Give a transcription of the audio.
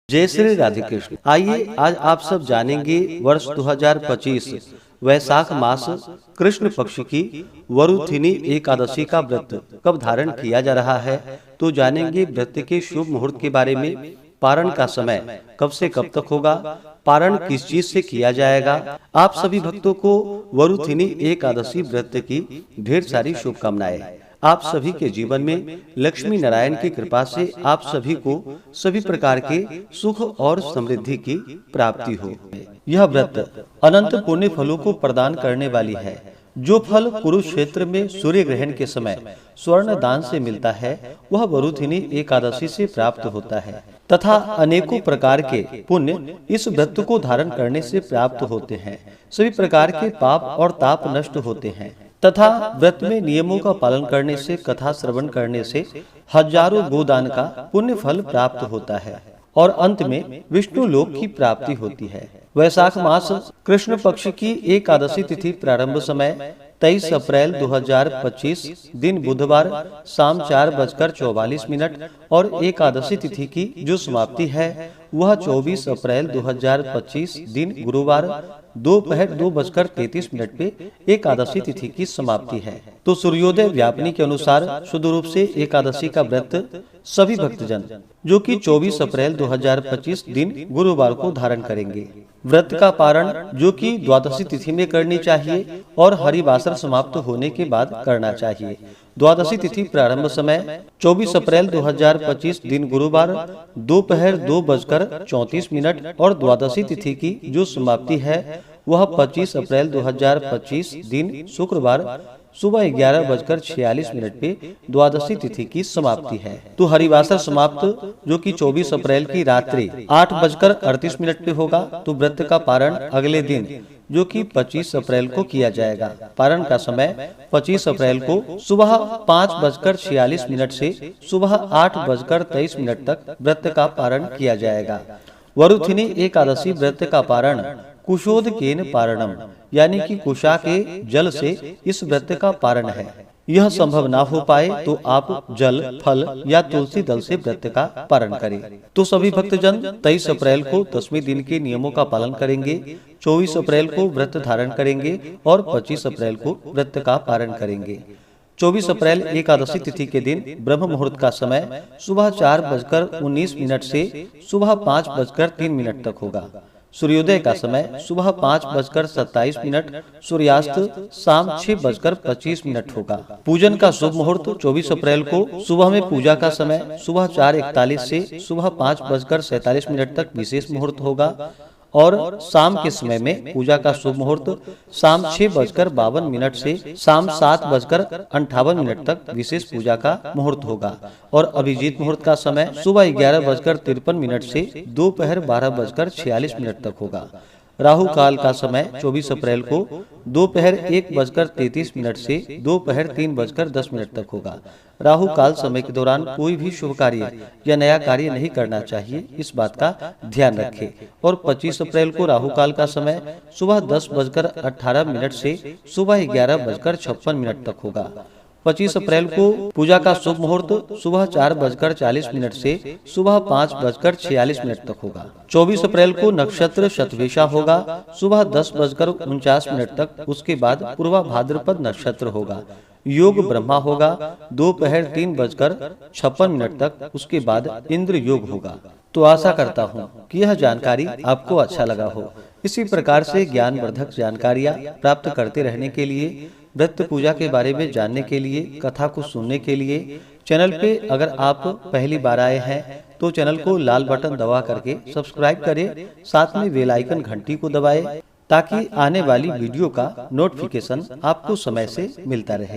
जय श्री राधे कृष्ण। आइए आज आप सब जानेंगे वर्ष 2025 वैशाख मास कृष्ण पक्ष की वरुथिनी एकादशी का व्रत कब धारण किया जा रहा है। तो जानेंगे व्रत के शुभ मुहूर्त के बारे में, पारण का समय कब से कब तक होगा, पारण किस चीज से किया जाएगा। आप सभी भक्तों को वरुथिनी एकादशी व्रत की ढेर सारी शुभकामनाएं। आप सभी के जीवन में लक्ष्मी नारायण की कृपा से आप सभी को सभी प्रकार के सुख और समृद्धि की प्राप्ति हो। यह व्रत अनंत पुण्य फलों को प्रदान करने वाली है। जो फल कुरुक्षेत्र में सूर्य ग्रहण के समय स्वर्ण दान से मिलता है, वह वरुथिनी एकादशी से प्राप्त होता है तथा अनेकों प्रकार के पुण्य इस व्रत को धारण करने से प्राप्त होते हैं। सभी प्रकार के पाप और ताप नष्ट होते हैं तथा व्रत में नियमों का पालन करने से, कथा श्रवण करने से हजारों गोदान का पुण्य फल प्राप्त होता है और अंत में विष्णु लोक की प्राप्ति होती है। वैशाख मास कृष्ण पक्ष की एकादशी तिथि प्रारंभ समय 23 अप्रैल 2025 दिन बुधवार शाम 4:44 और एकादशी तिथि की जो समाप्ति है वह 24 अप्रैल 2025 दिन गुरुवार दोपहर 2:33 पे एकादशी तिथि की समाप्ति है। तो सूर्योदय व्यापनी के अनुसार शुद्ध रूप से एकादशी का व्रत सभी भक्तजन जो कि 24 अप्रैल 2025 दिन गुरुवार को धारण करेंगे। व्रत का पारण जो कि द्वादशी तिथि में करनी चाहिए और हरिवासर समाप्त होने के बाद करना चाहिए। द्वादशी तिथि प्रारंभ समय 24 अप्रैल 2025 दिन गुरुवार दोपहर 2:34 और द्वादशी तिथि की जो समाप्ति है वह 25 अप्रैल 2025 दिन शुक्रवार सुबह 11:46 पे द्वादशी तिथि की समाप्ति है। तो हरिवासर समाप्त जो कि 24 अप्रैल की रात्रि 8:38 पे होगा। तो व्रत का पारण अगले दिन जो कि 25 अप्रैल को किया जाएगा। पारण का समय 25 अप्रैल को सुबह 5:46 से सुबह 8:23 तक व्रत का पारण किया जाएगा। वरुथिनी एकादशी व्रत का पारण कुशोदकेन पारणम यानी कि कुशा के जल से इस व्रत का पारण है। यह संभव ना हो पाए तो आप जल, फल या तुलसी दल से व्रत का पारण करें। तो सभी भक्तजन 23 अप्रैल को 10वें दिन के नियमों का पालन करेंगे, 24 अप्रैल को व्रत धारण करेंगे और 25 अप्रैल को व्रत का पारण करेंगे। 24 अप्रैल एकादशी तिथि के दिन ब्रह्म मुहूर्त का समय सुबह 4:19 से सुबह 5:03 तक होगा। सूर्योदय का समय सुबह 5:27, सूर्यास्त शाम 6:25 होगा। पूजन का शुभ मुहूर्त 24 अप्रैल को सुबह में पूजा का समय सुबह 4:41 से सुबह 5:47 तक विशेष मुहूर्त होगा और शाम के समय में पूजा का शुभ मुहूर्त शाम 6:52 से शाम 7:58 तक विशेष पूजा का मुहूर्त होगा और अभिजीत मुहूर्त का समय सुबह 11:53 से दोपहर 12:46 तक होगा। राहु काल का समय 24 अप्रैल को दोपहर 1:33 से दोपहर 3:10 तक होगा। राहु काल समय के दौरान कोई भी शुभ कार्य या नया कार्य नहीं करना चाहिए, इस बात का ध्यान रखें। और 25 अप्रैल को राहु काल का समय सुबह 10:18 से सुबह 11:56 तक होगा। 25 अप्रैल को पूजा का शुभ मुहूर्त सुबह 4:40 से सुबह 5:46 तक होगा। 24 अप्रैल को नक्षत्र शतभिषा होगा सुबह 10:49 तक, उसके बाद पूर्वा भाद्रपद नक्षत्र होगा। योग ब्रह्मा होगा दोपहर 3:56 तक, उसके बाद इंद्र योग होगा। तो आशा करता हूँ कि यह जानकारी आपको अच्छा लगा हो। इसी प्रकार से ज्ञानवर्धक जानकारियाँ प्राप्त करते रहने के लिए, व्रत पूजा के बारे में जानने के लिए, कथा को सुनने के लिए चैनल पे अगर आप पहली बार आए हैं तो चैनल को लाल बटन दबा करके सब्सक्राइब करें, साथ में बेल आइकन घंटी को दबाएं ताकि आने वाली वीडियो का नोटिफिकेशन आपको समय से मिलता रहे।